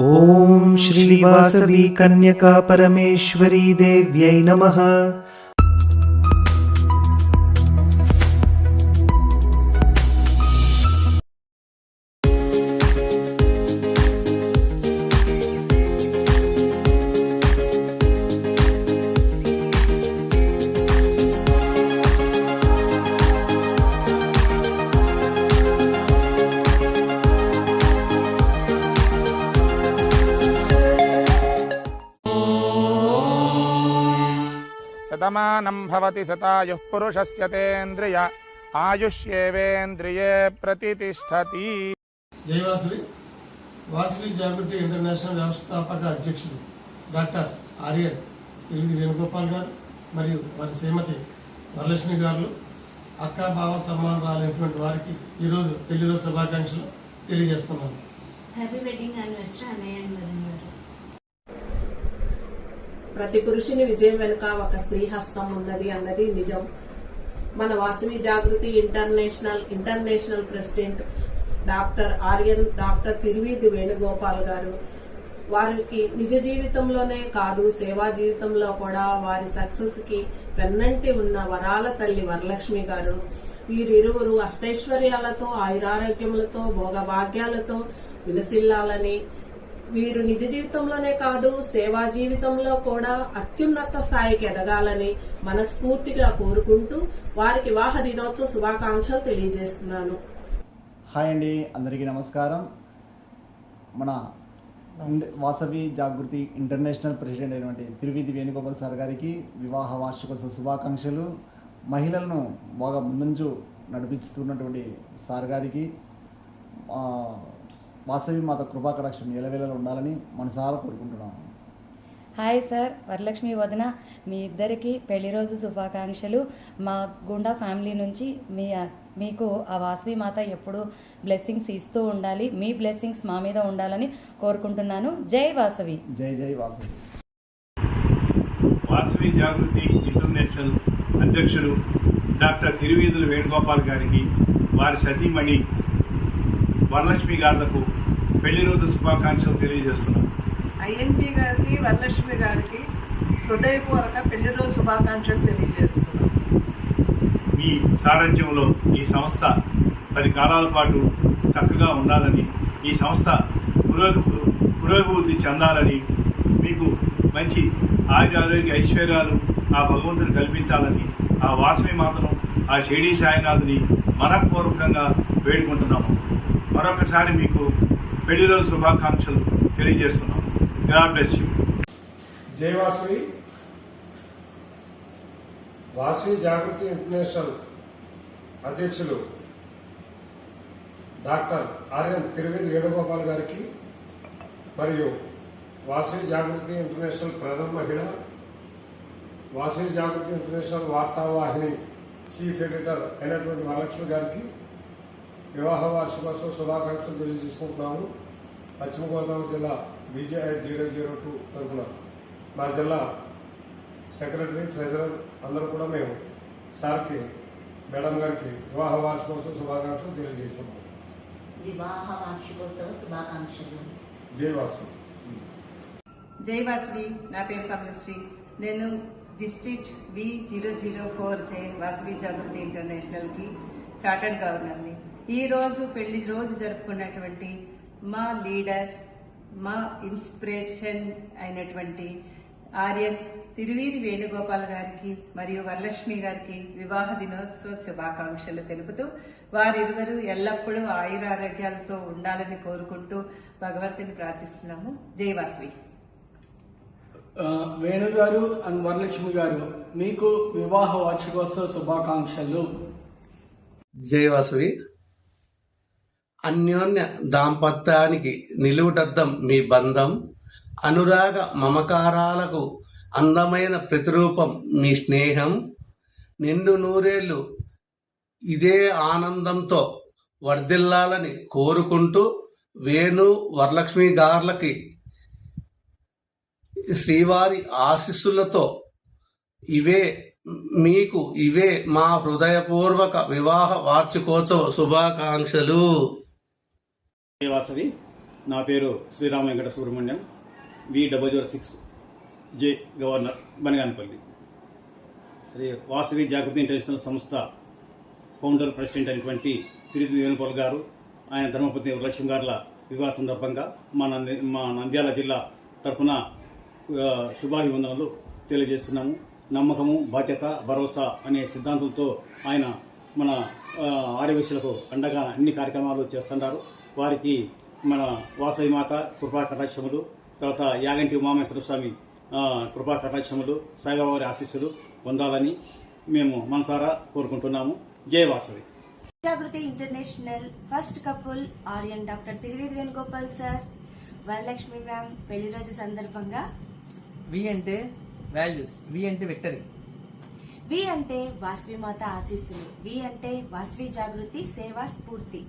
ओम श्री वासवी कन्यका परमेश्वरी देव्यै नमः। शतमानं भवति शतायुः पुरुषस्य तेन्द्रिय आयुष्येवेन्द्रिये प्रतिष्ठति। జై వాసవి జాగృతి ఇంటర్నేషనల్ వ్యవస్థాపక అధ్యక్షుడు డాక్టర్ ఆర్యన్ తిరువిధి వేణుగోపాల్ గారు మరియు వారి శ్రీమతి వరలక్ష్మి గారు అక్క బావ సన్మానాలైనటువంటి వారికి ఈరోజు పెళ్లిరోజు శుభాకాంక్షలు తెలియజేస్తున్నాను. హ్యాపీ వెడ్డింగ్ యానివర్సరీ అన్నయ్య అండ్ వదిన గారు. ప్రతి పురుషుని విజయం వెనుక ఒక స్త్రీ హస్తం ఉన్నది అన్నది నిజం. మన Vasavi Jagruthi international president doctor Aryan doctor Thiruvidhi Venugopal garu వారికి నిజ జీవితంలోనే కాదు సేవా జీవితంలో కూడా వారి సక్సెస్ కి వెన్నంటి ఉన్న వరాల తల్లి వరలక్ష్మి గారు వీరిరువురు అష్టైశ్వర్యాలతో ఆయురారోగ్యములతో భోగభాగ్యాలతో విలసిల్లాలని, వీరు నిజ జీవితంలోనే కాదు సేవా జీవితంలో కూడా అత్యున్నత స్థాయికి ఎదగాలని మనస్ఫూర్తిగా కోరుకుంటూ వారికి వివాహ దినోత్సవ శుభాకాంక్షలు తెలియజేస్తున్నాను. హాయ్ అండి, అందరికీ నమస్కారం. మన వాసవి జాగృతి ఇంటర్నేషనల్ ప్రెసిడెంట్ అయినటువంటి తిరువిధి వేణుగోపాల్ సార్ గారికి వివాహ వార్షికోత్సవ శుభాకాంక్షలు. మహిళలను బాగా ముందుంచు నడిపిస్తున్నటువంటి సార్ గారికి వాసవి మాత కృపాకటాక్షం ఎలవేళలో ఉండాలని మనసారా కోరుకుంటున్నాము. హాయ్ సార్, వరలక్ష్మి వదిన, మీ ఇద్దరికి పెళ్లి రోజు శుభాకాంక్షలు. మా గుండా ఫ్యామిలీ నుంచి మీకు ఆ వాసవి మాత ఎప్పుడు బ్లెస్సింగ్స్ ఇస్తూ ఉండాలి, మీ బ్లెస్సింగ్స్ మా మీద ఉండాలని కోరుకుంటున్నాను. జై వాసవి. జై జై వాసవి. వాసవి జాగృతి ఇంటర్నేషనల్ అధ్యక్షుడు డాక్టర్ తిరువీధుల వేణుగోపాల్ గారికి వారి సతీమణి వరలక్ష్మి గారులకు పెళ్లి రోజు శుభాకాంక్షలు తెలియజేస్తున్నాం. ఐఎన్పి గారికి వరలక్ష్మి గారికి హృదయపూర్వక పెళ్లి రోజు శుభాకాంక్షలు తెలియజేస్తున్నాం. మీ సారథ్యంలో ఈ సంస్థ 10 కాలాల పాటు చక్కగా ఉండాలని, ఈ సంస్థ పురోభివృద్ధి చెందాలని, మీకు మంచి ఆరోగ్య ఐశ్వర్యాలు ఆ భగవంతుడు కల్పించాలని ఆ వాసవి మాతను ఆ షిరిడీ సాయినాథుని మనఃపూర్వకంగా వేడుకుంటున్నాము. మరొకసారి మీకు పెళ్లి రోజు శుభాకాంక్షలు తెలియజేస్తున్నాం. God bless you. జై వాసవి. వాసవి జాగృతి ఇంటర్నేషనల్ అధ్యక్షులు డాక్టర్ ఆర్యన్ తిరువిధి వేణుగోపాల్ గారికి మరియు వాసవి జాగృతి ఇంటర్నేషనల్ ప్రథమ మహిళ, Vasavi Jagruthi international వార్తావాహిని chief editor అయినటువంటి వరలక్ష్మి గారికి వివాహ వార్షికోత్సవ శుభాకాంక్షలు తెలియజేసుకుంటున్నాము. పశ్చిమ గోదావరి జిల్లా BJI 002 తరఫున మా జిల్లా సెక్రటరీ, ట్రెజరర్ అందరూ కూడా మేము సార్కి, మేడం గారికి వివాహ వార్షికోత్సవ శుభాకాంక్షలు తెలియజేస్తున్నాము. వివాహ వార్షికోత్సవ శుభాకాంక్షలు. జై వాసవి. జై వాసవి. నా పేరు కమలశ్రీ. నేను డిస్ట్రిక్ట్ B004J వాసవి జాగృతి ఇంటర్నేషనల్కి చార్టర్డ్ గవర్నర్ని. ఈ రోజు పెళ్లి రోజు జరుపుకున్నటువంటి మా లీడర్, మా ఇన్స్పిరేషన్ అయినటువంటి ఆర్యన్ తిరువీధి వేణుగోపాల్ గారికి మరియు వరలక్ష్మి గారికి వివాహ దినోత్సవ శుభాకాంక్షలు తెలుపుతూ వారిరువురు ఎల్లప్పుడూ ఆయురారోగ్యాలతో ఉండాలని కోరుకుంటూ భగవంతుని ప్రార్థిస్తున్నాము. జై వాసవి. వేణుగారు అండ్ వరలక్ష్మి గారు, మీకు వివాహ వార్షికోత్సవ శుభాకాంక్షలు. జై వాసవి. అన్యోన్య దాంపత్యానికి నిలువుటద్దం మీ బంధం, అనురాగ మమకారాలకు అందమైన ప్రతిరూపం మీ స్నేహం, నిండు నూరేళ్లు ఇదే ఆనందంతో వర్ధిల్లాలని కోరుకుంటూ వేణు వరలక్ష్మి గార్లకి శ్రీవారి ఆశీస్సులతో ఇవే మా హృదయపూర్వక వివాహ వార్షికోత్సవ శుభాకాంక్షలు. వాసవి. నా పేరు శ్రీరామ వెంకట సుబ్రహ్మణ్యం, V006 జే గవర్నర్, బనగానపల్లి. శ్రీ వాసవి జాగృతి ఇంటర్నేషనల్ సంస్థ ఫౌండర్ ప్రెసిడెంట్ అయినటువంటి తిరుపతి వేణుగోపాల్ గారు, ఆయన ధర్మపతి వరలక్ష్మి గారుల వివాహ సందర్భంగా మా నంద్యాల జిల్లా తరఫున శుభాభివందనలు తెలియజేస్తున్నాము. నమ్మకము, బాధ్యత, భరోసా అనే సిద్ధాంతాలతో ఆయన మన ఆడవేశులకు అండగా అన్ని కార్యక్రమాలు చేస్తున్నారు. వారికి మన వాసవి మాత కృపా కటాక్షములు, తర్వాత యాగంటి ఉమామేశ్వర స్వామి కృపా కటాక్షములు, సాయిబాబా వారి ఆశీస్సులు పొందాలని మేము మనసారా కోరుకుంటున్నాము. జై Vasavi. Jagruthi international first couple Aryan doctor Thiruvedi Venugopal sir, Varalakshmi ma'am పెళ్లి రోజు సందర్భంగా వి అంటే వాల్యూస్, వి అంటే విక్టరీ, వి అంటే వాసవి మాత ఆశీస్సులు, వి అంటే వాసవి జాగృతి సేవా స్ఫూర్తి,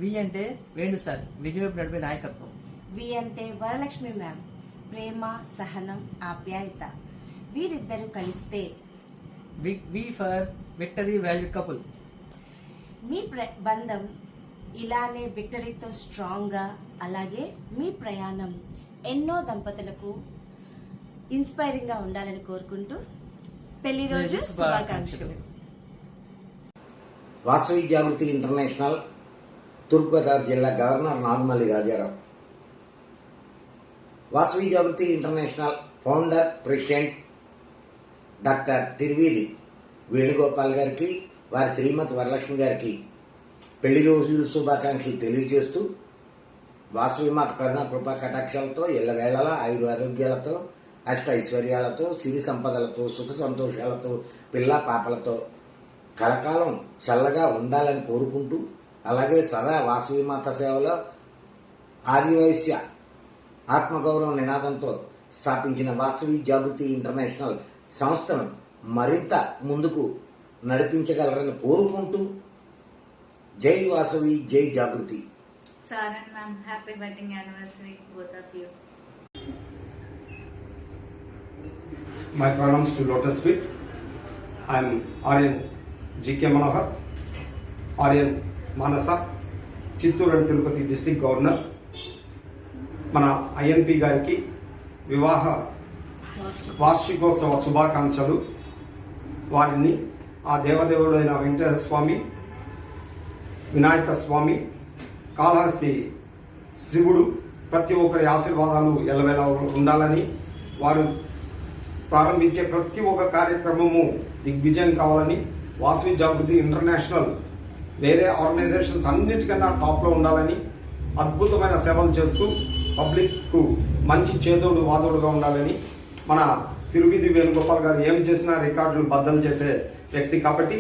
వి అంటే వేణు సార్ విజయవైపు నడిపే నాయకత్వం, వి అంటే వరలక్ష్మి మ్యామ్ ప్రేమ, సహనం, ఆప్యాయత. వీరిద్దరూ కలిస్తే వి ఫర్ విక్టరీ వాల్యూ కపుల్. మీ బంధం ఇలానే విక్టరీతో స్ట్రాంగ్గా, అలాగే మీ ప్రయాణం ఎన్నో దంపతులకు ఇన్స్పైరింగ్గా ఉండాలని కోరుకుంటూ పెళ్లి రోజు శుభాకాంక్షలు. వాసవి జాగృతి ఇంటర్నేషనల్ తూర్పుగోదావరి జిల్లా governor నాగుమల్లి Rajarao. Vasavi Jagruthi international founder president doctor Thiruvedi Venugopal గారికి, వారి శ్రీమతి వరలక్ష్మి గారికి పెళ్లి రోజు శుభాకాంక్షలు తెలియజేస్తూ, వాసవి మాత కరుణా కృపా కటాక్షాలతో ఎల్లవేళలా ఆరోగ్యాలతో, అష్ట ఐశ్వర్యాలతో, సిరి సంపదలతో, సుఖ సంతోషాలతో, పిల్ల పాపలతో కలకాలం చల్లగా ఉండాలని కోరుకుంటూ, అలాగే సదా వాసవి మాత సేవలో ఆదివైశ్య ఆత్మగౌరవ నినాదంతో స్థాపించిన వాసవి జాగృతి ఇంటర్నేషనల్ సంస్థను మరింత ముందుకు నడిపించగలరని కోరుకుంటూ జై వాసవి, జై జాగృతి. Sir and ma'am, happy wedding anniversary, both of you. My pronouns to Lotus Feet. I am Aryan G.K. Manohar, Aryan Manasa, Chittoor and Tirupati District Governor. మన ఐఎన్పి గారికి వివాహ వార్షికోత్సవ శుభాకాంక్షలు. వారిని ఆ దేవదేవుడైన వెంకటేశ్వర స్వామి, వినాయక స్వామి, కాళహస్తి శివుడు ప్రతి ఒక్కరి ఆశీర్వాదాలు ఎల్లవేళ ఉండాలని, వారు ప్రారంభించే ప్రతి ఒక్క కార్యక్రమము దిగ్విజయం కావాలని, వాసవి జాగృతి ఇంటర్నేషనల్ వేరే ఆర్గనైజేషన్స్ అన్నిటికన్నా టాప్లో ఉండాలని, అద్భుతమైన సేవలు చేస్తూ పబ్లిక్కు మంచి చేదోడు వాదోడుగా ఉండాలని, మన తిరువేది వేణుగోపాల్ గారు ఏం చేసినా రికార్డులు బద్దలు చేసే వ్యక్తి కాబట్టి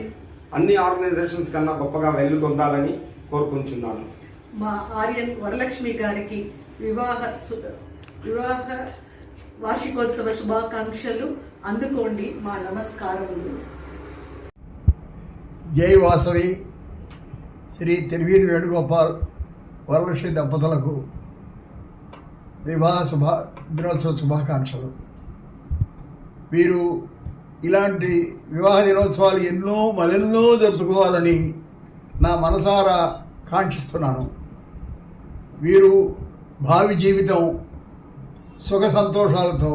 అన్ని ఆర్గనైజేషన్స్ కన్నా గొప్పగా వెలుగొందాలని కోరుకుంటున్నాను. మా ఆర్యన్ వరలక్ష్మి గారికి వివాహ వార్షికోత్సవ శుభాకాంక్షలు అందుకోండి మా నమస్కారములు. జై వాసవి శ్రీ తిరువేది వేణుగోపాల్ వరలక్ష్మి దంపతులకు వివాహ దినోత్సవ శుభాకాంక్షలు. వీరు ఇలాంటి వివాహ దినోత్సవాలు మరెన్నో జరుపుకోవాలని నా మనసారా కాంక్షిస్తున్నాను. వీరు భావి జీవితం సుఖ సంతోషాలతో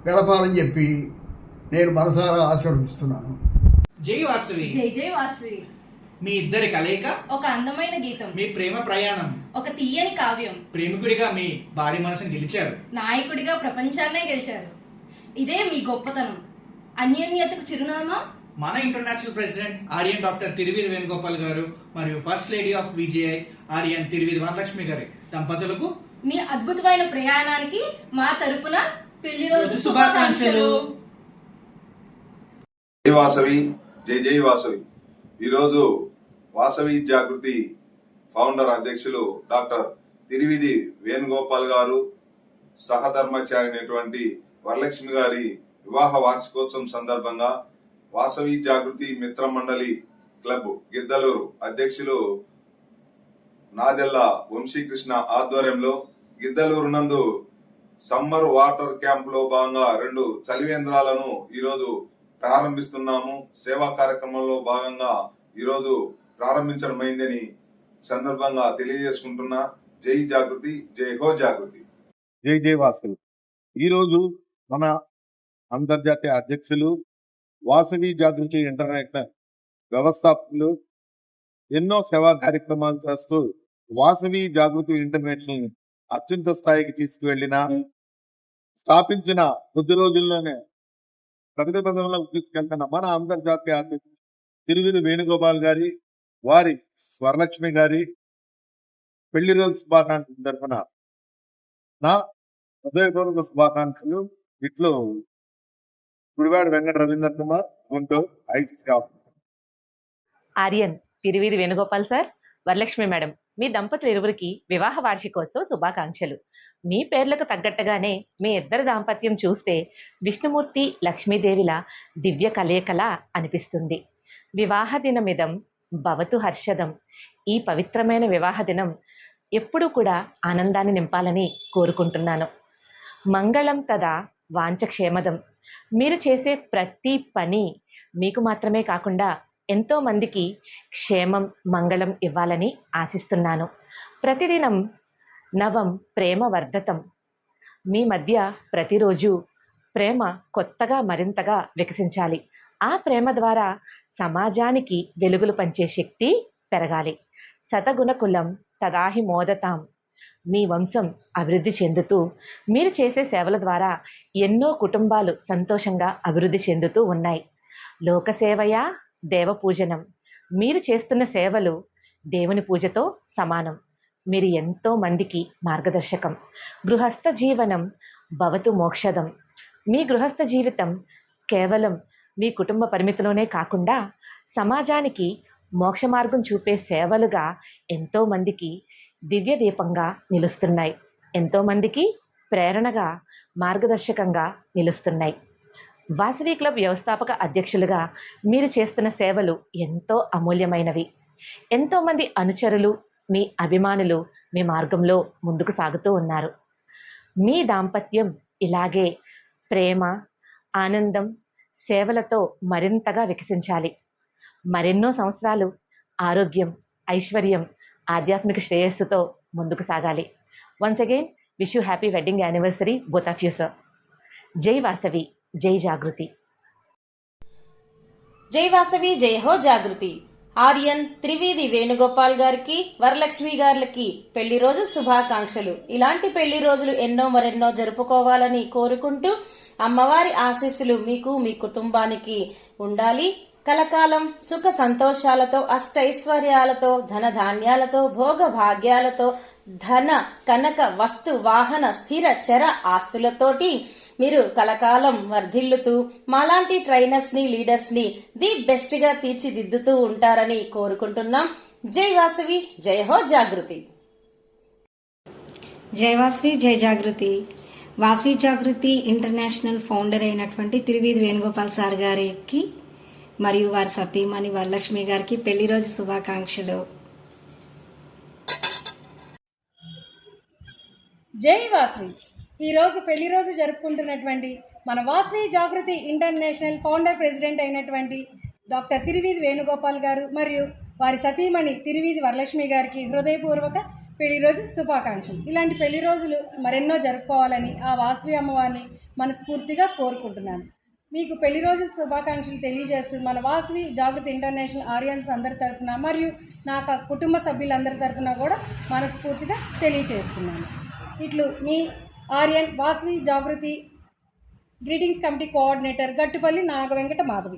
గడపాలని చెప్పి నేను మనసారా ఆశీర్వదిస్తున్నాను. జై వాసవి, జై జై వాసవి. మీ ఇద్దరి కలయిక ఒక అందమైన గీతం, మీ ప్రేమ ప్రయాణం ఒక తీయని కావ్యం. ప్రేమికుడిగా మీ భార్య మనసును గెలిచారు, నాయకుడిగా ప్రపంచాన్నే గెలిచారు. ఇదే మీ గొప్పతనం, అన్యోన్యతకు చిరునామా. మన international president Aryan doctor Thiruvedi Venugopal garu మరియు first lady of VGI Aryan Thiruvedi Varalakshmi గారి దంపతులకు మీ అద్భుతమైన ప్రయాణానికి మా తరపున పెళ్లి రోజు శుభాకాంక్షలు. జై వాసవి, జై జై వాసవి. ఈరోజు వాసవి జాగృతి ఫౌండర్ అధ్యక్షులు డాక్టర్ తిరువేది వేణుగోపాల్ గారు సహధర్మచారి వరలక్ష్మి గారి వివాహ వార్షికోత్సవం సందర్భంగా వాసవి జాగృతి మిత్ర మండలి క్లబ్ గిద్దలూరు అధ్యక్షులు నాదెల్ల వంశీకృష్ణ ఆధ్వర్యంలో గిద్దలూరు నందు సమ్మర్ వాటర్ క్యాంప్ లో భాగంగా 2 చలివేంద్రాలను ఈరోజు ప్రారంభిస్తున్నాము. సేవా కార్యక్రమంలో భాగంగా ఈరోజు ప్రారంభించడమైందని సందర్భంగా తెలియజేసుకుంటున్నా. జై జాగృతి, జై హో జాగృతి. జై జై వాసవి. ఈరోజు మన అంతర్జాతీయ అధ్యక్షులు, వాసవి జాగృతి ఇంటర్నేషనల్ వ్యవస్థాపకులు, ఎన్నో సేవా కార్యక్రమాలు చేస్తూ వాసవి జాగృతి ఇంటర్నేషనల్ అత్యున్నత స్థాయికి తీసుకువెళ్లిన, స్థాపించిన కొద్ది రోజుల్లోనే ప్రగతి పథంలోకి తీసుకెళ్తున్న మన అంతర్జాతీయ అధ్యక్షులు తిరువిధి వేణుగోపాల్ గారి, వారి వరలక్ష్మి గారి పెళ్లి రోజు శుభాకాంక్షలు తరఫున నా హృదయపూర్వక శుభాకాంక్షలు. ఇట్లు Gudivada Venkata Ravindra Kumar, Guntur, ICC office. Aryan Thiruvidhi Venugopal sir, Varalakshmi madam, మీ దంపతులు ఇరువురికి వివాహ వార్షికోత్సవ శుభాకాంక్షలు. మీ పేర్లకు తగ్గట్టుగానే మీ ఇద్దరి దాంపత్యం చూస్తే విష్ణుమూర్తి లక్ష్మీదేవిల దివ్య కలయికలా అనిపిస్తుంది. వివాహ దినమిదం భవతు హర్షదం. ఈ పవిత్రమైన వివాహ దినం ఎప్పుడూ కూడా ఆనందాన్ని నింపాలని కోరుకుంటున్నాను. మంగళం తదా వాంఛక్షేమదం. మీరు చేసే ప్రతి పని మీకు మాత్రమే కాకుండా ఎంతో మందికి క్షేమం, మంగళం ఇవ్వాలని ఆశిస్తున్నాను. ప్రతిదినం నవం ప్రేమ వర్ధతం. మీ మధ్య ప్రతిరోజు ప్రేమ కొత్తగా మరింతగా వికసించాలి. ఆ ప్రేమ ద్వారా సమాజానికి వెలుగులు పంచే శక్తి పెరగాలి. శతగుణకులం తదాహి మోదతాం. మీ వంశం అభివృద్ధి చెందుతూ, మీరు చేసే సేవల ద్వారా ఎన్నో కుటుంబాలు సంతోషంగా అభివృద్ధి చెందుతూ ఉన్నాయి. లోకసేవయా దేవపూజనం. మీరు చేస్తున్న సేవలు దేవుని పూజతో సమానం. మీరు ఎంతో మందికి మార్గదర్శకం. గృహస్థ జీవనం భవతు మోక్షదం. మీ గృహస్థ జీవితం కేవలం మీ కుటుంబ పరిమితిలోనే కాకుండా సమాజానికి మోక్ష మార్గం చూపే సేవలుగా ఎంతో మందికి దివ్య దీపంగా నిలుస్తున్నాయి. ఎంతోమందికి ప్రేరణగా, మార్గదర్శకంగా నిలుస్తున్నాయి. వాసవి క్లబ్ వ్యవస్థాపక అధ్యక్షులుగా మీరు చేస్తున్న సేవలు ఎంతో అమూల్యమైనవి. ఎంతోమంది అనుచరులు, మీ అభిమానులు మీ మార్గంలో ముందుకు సాగుతూ ఉన్నారు. మీ దాంపత్యం ఇలాగే ప్రేమ, ఆనందం, సేవలతో మరింతగా వికసించాలి. మరెన్నో సంవత్సరాలు ఆరోగ్యం, ఐశ్వర్యం, ఆధ్యాత్మిక శ్రేయస్సుతో ముందుకు సాగాలి. Once again wish you happy wedding anniversary both of you sir. జై వాసవి, జై జాగృతి. జై వాసవి, జై హో జాగృతి. ఆర్యన్ త్రివేది వేణుగోపాల్ గారికి, వరలక్ష్మి గారికి పెళ్లి రోజు శుభాకాంక్షలు. ఇలాంటి పెళ్లి రోజులు ఎన్నో మరెన్నో జరుపుకోవాలని కోరుకుంటూ అమ్మవారి ఆశీస్సులు మీకు, మీ కుటుంబానికి ఉండాలి. కలకాలం సుఖ సంతోషాలతో, అష్టైశ్వర్యాలతో, ధన ధాన్యాలతో, భోగ భాగ్యాలతో, ధన కనక వస్తు వాహన స్థిర చర ఆస్తులతోటి మీరు కలకాలం వర్ధిల్లుతూ మాలాంటి ట్రైనర్స్ ని, లీడర్స్ ని ది బెస్ట్ గా తీర్చిదిద్దుతూ ఉంటారని కోరుకుంటున్నాం. జై వాసవి, జై హో జాగృతి. జై వాసవి, జై జాగృతి. వాసవి జాగృతి ఇంటర్నేషనల్ ఫౌండర్ అయినటువంటి తిరువీధి వేణుగోపాల్ సార్ గారికి మరియు వారి సతీమణి వరలక్ష్మి గారికి పెళ్లి రోజు శుభాకాంక్షలు. జై వాసవి. ఈరోజు పెళ్లి రోజు జరుపుకుంటున్నటువంటి మన Vasavi Jagruthi international founder president అయినటువంటి డాక్టర్ తిరువీధి వేణుగోపాల్ గారు మరియు వారి సతీమణి తిరువీధి వరలక్ష్మి గారికి హృదయపూర్వక పెళ్లి రోజు శుభాకాంక్షలు. ఇలాంటి పెళ్లి రోజులు మరెన్నో జరుపుకోవాలని ఆ వాసవి అమ్మవారిని మనస్ఫూర్తిగా కోరుకుంటున్నాను. మీకు పెళ్లి రోజు శుభాకాంక్షలు తెలియజేస్తూ మన వాసవి జాగృతి ఇంటర్నేషనల్ ఆర్యన్స్ అందరి తరఫున మరియు నా కుటుంబ సభ్యులందరి తరఫున కూడా మనస్ఫూర్తిగా తెలియజేస్తున్నాను. ఇట్లు మీ Aryan Vasavi Jagruthi greetings committee coordinator Gattupalli Nagavenkata Madhavi.